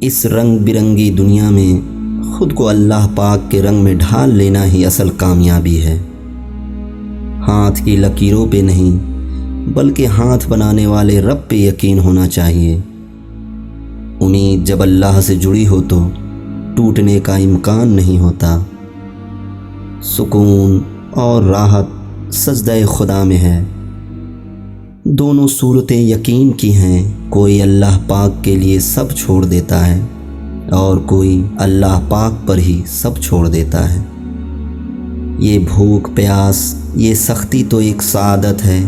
اس رنگ برنگی دنیا میں خود کو اللہ پاک کے رنگ میں ڈھال لینا ہی اصل کامیابی ہے۔ ہاتھ کی لکیروں پہ نہیں بلکہ ہاتھ بنانے والے رب پہ یقین ہونا چاہیے۔ امید جب اللہ سے جڑی ہو تو ٹوٹنے کا امکان نہیں ہوتا۔ سکون اور راحت سجدہ خدا میں ہے۔ دونوں صورتیں یقین کی ہیں، کوئی اللہ پاک کے لیے سب چھوڑ دیتا ہے اور کوئی اللہ پاک پر ہی سب چھوڑ دیتا ہے۔ یہ بھوک پیاس، یہ سختی تو ایک سعادت ہے،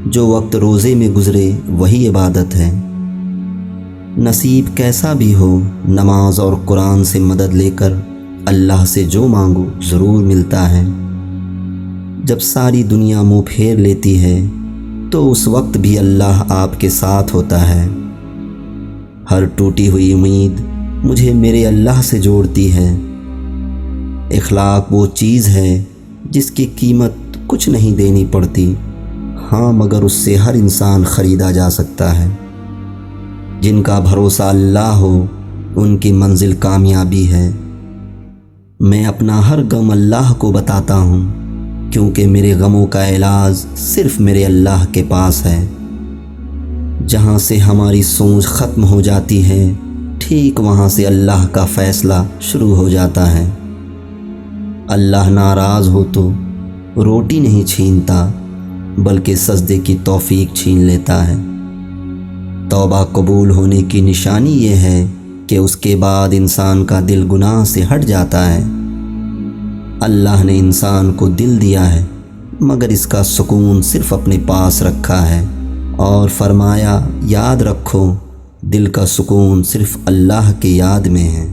جو وقت روزے میں گزرے وہی عبادت ہے۔ نصیب کیسا بھی ہو، نماز اور قرآن سے مدد لے کر اللہ سے جو مانگو ضرور ملتا ہے۔ جب ساری دنیا منہ پھیر لیتی ہے تو اس وقت بھی اللہ آپ کے ساتھ ہوتا ہے۔ ہر ٹوٹی ہوئی امید مجھے میرے اللہ سے جوڑتی ہے۔ اخلاق وہ چیز ہے جس کی قیمت کچھ نہیں دینی پڑتی، ہاں مگر اس سے ہر انسان خریدا جا سکتا ہے۔ جن کا بھروسہ اللہ ہو ان کی منزل کامیابی ہے۔ میں اپنا ہر غم اللہ کو بتاتا ہوں، کیونکہ میرے غموں کا علاج صرف میرے اللہ کے پاس ہے۔ جہاں سے ہماری سوچ ختم ہو جاتی ہے، ٹھیک وہاں سے اللہ کا فیصلہ شروع ہو جاتا ہے۔ اللہ ناراض ہو تو روٹی نہیں چھینتا بلکہ سجدے کی توفیق چھین لیتا ہے۔ توبہ قبول ہونے کی نشانی یہ ہے کہ اس کے بعد انسان کا دل گناہ سے ہٹ جاتا ہے۔ اللہ نے انسان کو دل دیا ہے مگر اس کا سکون صرف اپنے پاس رکھا ہے، اور فرمایا یاد رکھو دل کا سکون صرف اللہ کے یاد میں ہے۔